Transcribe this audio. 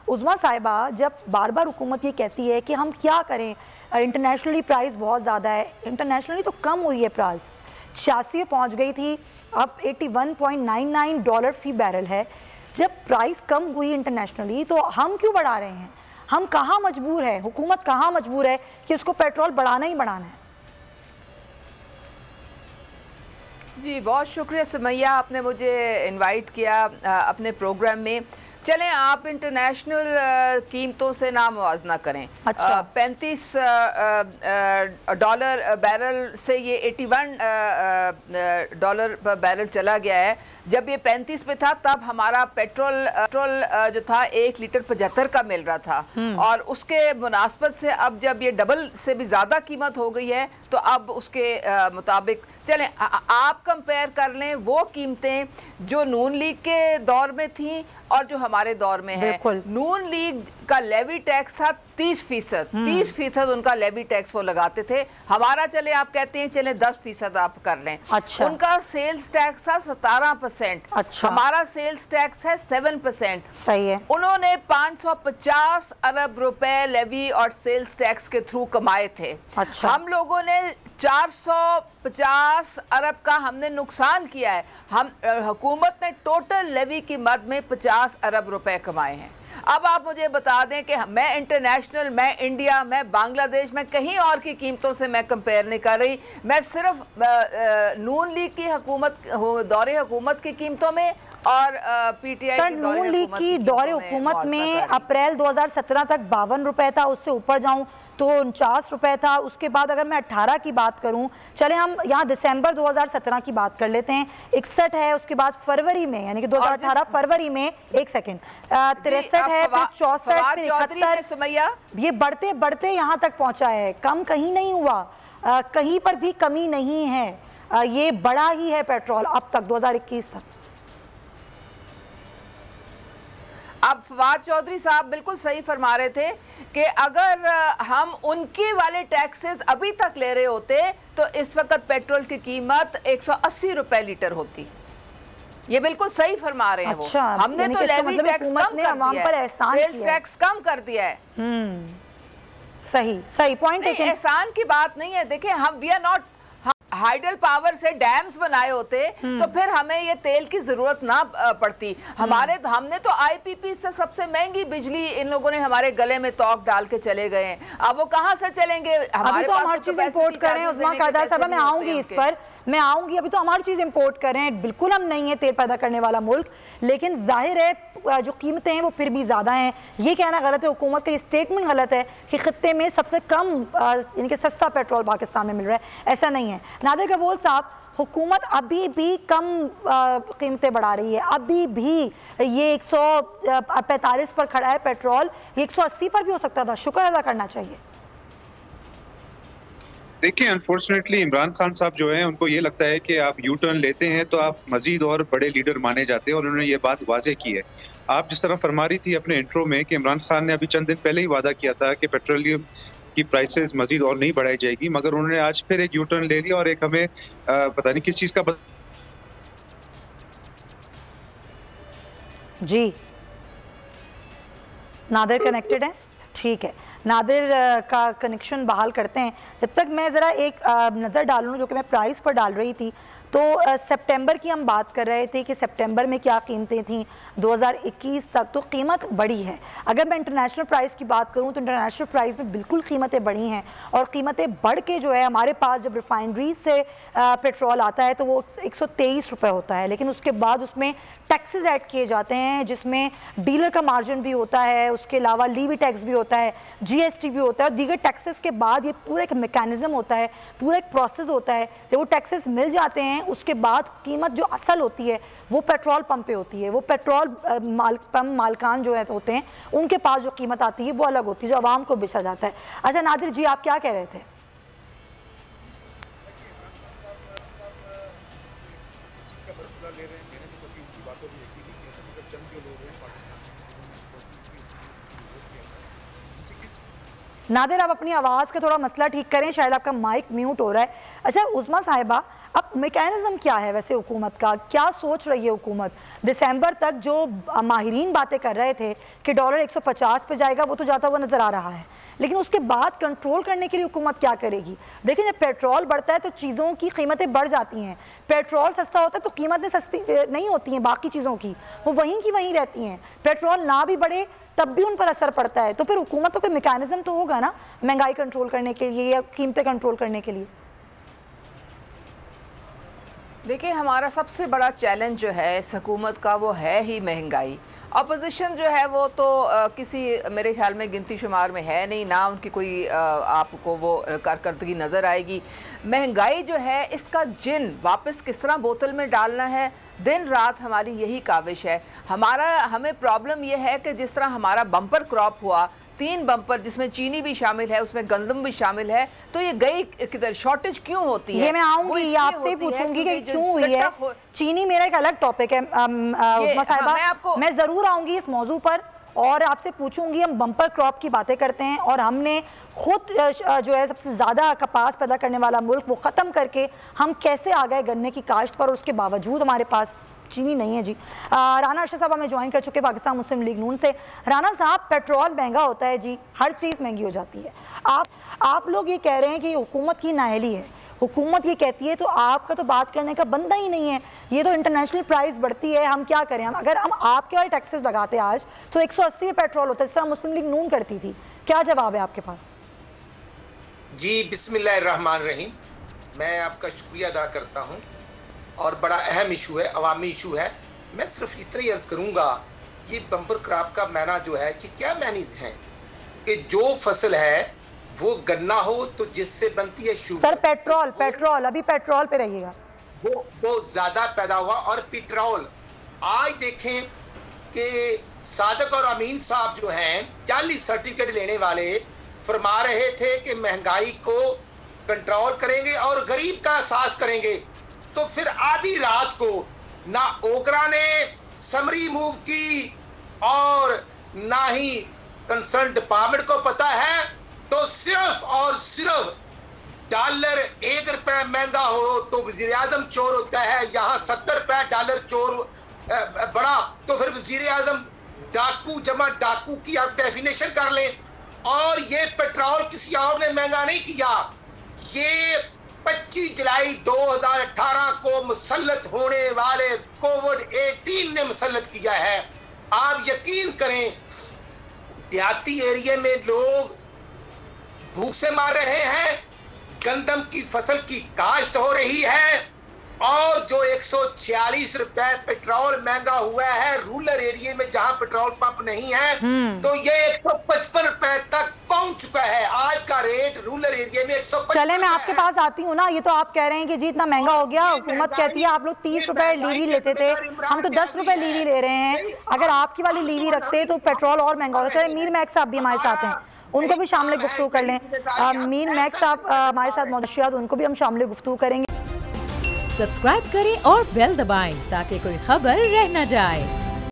उज़मा साहिबा, जब बार बार हुकूमत ये कहती है कि हम क्या करें, इंटरनेशनली प्राइस बहुत ज़्यादा है, इंटरनेशनली तो कम हुई है प्राइस, 86 पहुँच गई थी, अब $81.99 फी बैरल है। जब प्राइस कम हुई इंटरनेशनली तो हम क्यों बढ़ा रहे हैं? हम कहाँ मजबूर है, हुकूमत कहाँ मजबूर है कि उसको पेट्रोल बढ़ाना ही बढ़ाना है? जी बहुत शुक्रिया सुमैया, आपने मुझे इनवाइट किया अपने प्रोग्राम में। चलें आप इंटरनेशनल कीमतों से ना मुआवजा करें। अच्छा। $35 बैरल से ये $81 पर बैरल चला गया है। जब ये 35 पे था तब हमारा पेट्रोल जो था 1 लीटर 75 का मिल रहा था, और उसके मुनासबत से अब जब ये डबल से भी ज़्यादा कीमत हो गई है तो अब उसके मुताबिक चलें आप कंपेयर कर लें वो कीमतें जो नून लीग के दौर में थी और जो हमारे दौर में है। नून लीग का लेवी टैक्स था 30% उनका लेवी टैक्स वो लगाते थे। हमारा चले आप कहते हैं चले 10% आप कर लें। अच्छा। उनका सेल्स टैक्स था 17%। अच्छा। हमारा सेल्स टैक्स है 7%। सही है। उन्होंने 550 अरब रुपए लेवी और सेल्स टैक्स के थ्रू कमाए थे। अच्छा। हम लोगों ने 450 अरब का हमने नुकसान किया है। हम हुकूमत ने टोटल लेवी की मद में 50 अरब रुपए कमाए हैं। अब आप मुझे बता दें कि मैं इंटरनेशनल, मैं इंडिया, मैं बांग्लादेश, मैं कहीं और की कीमतों से मैं कंपेयर नहीं कर रही। मैं सिर्फ नून लीग की हुकूमत दौरे हुकूमत की कीमतों में और पीटीआई की नून लीग की दौरे हुकूमत में अप्रैल 2017 तक 52 रुपए था, उससे ऊपर जाऊं तो 49 रुपए था। उसके बाद अगर मैं 18 की बात करूं, चले हम यहाँ दिसंबर 2017 की बात कर लेते हैं, 61 है। उसके बाद फरवरी में यानी कि 2018 फरवरी में 63 है, फिर 64, फिर 71। ये बढ़ते बढ़ते यहाँ तक पहुंचा है, कम कहीं नहीं हुआ, कहीं पर भी कमी नहीं है, ये बढ़ा ही है पेट्रोल अब तक 2021 तक। अब फवाद चौधरी साहब बिल्कुल सही फरमा रहे थे कि अगर हम उनके वाले टैक्सेस अभी तक ले रहे होते तो इस वक्त पेट्रोल की कीमत 180 रुपए लीटर होती। ये बिल्कुल सही फरमा रहे हैं। अच्छा, वो हमने तो लेवी टैक्स कम कर दिया है, सेल्स टैक्स कम कर दिया है। सही सही पॉइंट है। एहसान की बात नहीं है। देखिए हम we are not hydel power से डैम्स बनाए होते तो फिर हमें ये तेल की जरूरत ना पड़ती। हमने तो आईपीपी से सबसे महंगी बिजली इन लोगों ने हमारे गले में तोक डाल के चले गए हैं। अब वो कहां से चलेंगे? हमारे पास हर चीज इंपोर्ट कर रहे हैं। उस्मा कायदा साहब मैं आऊंगी इस पर, मैं आऊंगी। अभी तो हम हर चीज इंपोर्ट कर रहे हैं, बिल्कुल हम नहीं है तेल पैदा करने वाला मुल्क, लेकिन जाहिर है जो कीमतें हैं वो फिर भी ज़्यादा हैं। ये कहना गलत है, हुकूमत का ये स्टेटमेंट गलत है कि खित्ते में सबसे कम यानी कि सस्ता पेट्रोल पाकिस्तान में मिल रहा है, ऐसा नहीं है। नादिर कबूल साहब, हुकूमत अभी भी कम कीमतें बढ़ा रही है, अभी भी ये 145 पर खड़ा है पेट्रोल, ये 180 पर भी हो सकता था। शुक्र अदा करना चाहिए। देखिए अनफॉर्चुनेटली इमरान खान साहब जो हैं उनको ये लगता है कि आप यू टर्न लेते हैं तो आप मजीद और बड़े लीडर माने जाते हैं, और उन्होंने ये बात वाजे की है। आप जिस तरह फरमा रही थी अपने इंट्रो में कि इमरान खान ने अभी चंद दिन पहले ही वादा किया था कि पेट्रोलियम की प्राइसेस मजीद और नहीं बढ़ाई जाएगी, मगर उन्होंने आज फिर एक यू टर्न ले लिया और एक हमें पता नहीं किस चीज का जी नादिर कनेक्टेड है, ठीक है। नादिर का कनेक्शन बहाल करते हैं। जब तक मैं ज़रा एक नज़र डालूँ जो कि मैं प्राइस पर डाल रही थी, तो सितंबर की हम बात कर रहे थे कि सितंबर में क्या कीमतें थीं 2021 तक, तो कीमत बढ़ी है। अगर मैं इंटरनेशनल प्राइस की बात करूं तो इंटरनेशनल प्राइस में बिल्कुल कीमतें बढ़ी हैं, और कीमतें बढ़ के जो है हमारे पास जब रिफाइनरीज से पेट्रोल आता है तो वो 123 रुपये होता है, लेकिन उसके बाद उसमें टैक्सेस ऐड किए जाते हैं जिसमें डीलर का मार्जिन भी होता है, उसके अलावा लीवी टैक्स भी होता है, जीएसटी भी होता है, और दीगर टैक्सेस के बाद ये पूरा एक मैकेनिज्म होता है, पूरा एक प्रोसेस होता है। जब वो टैक्सेस मिल जाते हैं उसके बाद कीमत जो असल होती है वो पेट्रोल पंप पे होती है। वो पेट्रोल पंप मालकान जो है होते हैं उनके पास जो कीमत आती है वो अलग होती है, जो आवाम को बेचा जाता है। अच्छा नादिर जी, आप क्या कह रहे थे? नादिर आप अपनी आवाज़ का थोड़ा मसला ठीक करें, शायद आपका माइक म्यूट हो रहा है। अच्छा उस्मा साहिबा, अब मैकेनिज्म क्या है वैसे हुकूमत का, क्या सोच रही है हुकूमत? दिसंबर तक जो माहिरीन बातें कर रहे थे कि डॉलर 150 पे जाएगा, वो तो जाता हुआ नज़र आ रहा है, लेकिन उसके बाद कंट्रोल करने के लिए हुकूमत क्या करेगी? देखिए, जब पेट्रोल बढ़ता है तो चीज़ों की कीमतें बढ़ जाती हैं। पेट्रोल सस्ता होता है तो कीमतें सस्ती नहीं होती हैं, बाकी चीज़ों की वो वहीं की वहीं रहती हैं। पेट्रोल ना भी बढ़े तब भी उन पर असर पड़ता है। तो फिर हुकूमत को कोई मैकेनिज्म तो होगा ना महंगाई कंट्रोल करने के लिए या कीमतें कंट्रोल करने के लिए। देखिए, हमारा सबसे बड़ा चैलेंज जो है इस हुकूमत का वो है ही महंगाई। अपोजिशन जो है वो तो किसी मेरे ख्याल में गिनती शुमार में है नहीं, ना उनकी कोई आपको वो कारकर्दगी नज़र आएगी। महंगाई जो है इसका जिन वापस किस तरह बोतल में डालना है, दिन रात हमारी यही काविश है। हमें प्रॉब्लम यह है कि जिस तरह हमारा बम्पर क्रॉप हुआ, 3 बम्पर जिसमें चीनी भी शामिल है, उसमें गंदम भी शामिल है, तो ये गई किधर, शॉर्टेज क्यों होती है? ये मैं आऊंगी, आपसे पूछूंगी कि क्यों हुई है। चीनी मेरा एक अलग टॉपिक है मैं जरूर आऊंगी इस मौजू पर और आपसे पूछूंगी। हम बम्पर क्रॉप की बातें करते हैं और हमने खुद जो है सबसे ज़्यादा कपास पैदा करने वाला मुल्क वो ख़त्म करके हम कैसे आ गए गन्ने की काश्त पर, उसके बावजूद हमारे पास चीनी नहीं है जी। राना अरशद साहब हमें ज्वाइन कर चुके पाकिस्तान मुस्लिम लीग नून से। राना साहब, पेट्रोल महंगा होता है जी, हर चीज़ महंगी हो जाती है। आप लोग ये कह रहे हैं कि हुकूमत की नाअहली है, हुकूमत ये कहती है तो आपका तो बात करने का बंदा ही नहीं है। ये तो इंटरनेशनल प्राइस बढ़ती है, हम क्या करें? अगर हम आपके वाले टैक्सेस लगाते आज तो 180 में पेट्रोल होता है, जिस तरह मुस्लिम लीग नून करती थी। क्या जवाब है आपके पास? जी, बिस्मिल्लाहिर्रहमानिर्रहीम। मैं आपका शुक्रिया अदा करता हूँ और बड़ा अहम इशू है, अवामी इशू है। मैं सिर्फ इतना ही अर्ज करूँगा, ये बम्पर क्रॉप का मैना जो है कि क्या मैनीज हैं कि जो फसल है वो गन्ना हो तो जिससे बनती है शुगर। सर पेट्रोल अभी पेट्रोल पे रहिएगा, वो ज़्यादा पैदा हुआ। और पेट्रोल आज देखें कि सादक और अमीन साहब जो हैं 40 सर्टिफिकेट लेने वाले फरमा रहे थे कि महंगाई को कंट्रोल करेंगे और गरीब का एहसास करेंगे। तो फिर आधी रात को ना ओकरा ने समरी मूव की और ना ही कंसर्न डिपार्टमेंट को पता है, तो सिर्फ और सिर्फ डॉलर 1 रुपए महंगा हो तो वजीर आजम चोर होता है, यहाँ 70 रुपए डॉलर चोर बड़ा, तो फिर वजीर आजम डाकू जमा डाकू की आप डेफिनेशन कर लें। और ये पेट्रोल किसी और ने महंगा नहीं किया, ये 25 जुलाई 2018 को मुसल्लत होने वाले कोविड-19 ने मुसल्लत किया है। आप यकीन करें, देहाती एरिया में लोग भूख से मार रहे हैं, गंदम की फसल की काश्त हो रही है और जो 146 रुपए पेट्रोल महंगा हुआ है रूरल एरिया में जहां पेट्रोल पंप नहीं है, तो ये 155 रुपए तक पहुंच चुका है। आज का रेट रूरल एरिया में 155। चले मैं आपके पास आती हूँ ना, ये तो आप कह रहे हैं कि जी इतना महंगा हो गया, हुकूमत कहती है आप लोग 30 रुपए लीवी लेते थे, हम तो 10 रुपए लीवी ले रहे हैं। अगर आपकी वाली लीवी रखते तो पेट्रोल और महंगा होता है। मीर मैक्स साहब भी हमारे साथ हैं, उनको भी शामिल गुफ्तगू कर लें। मीर मैक्स साहब हमारे साथ मौजूद, उनको भी हम शामिल गुफ्तगू करेंगे। सब्सक्राइब करें और बेल दबाएं ताकि कोई खबर रह न जाए।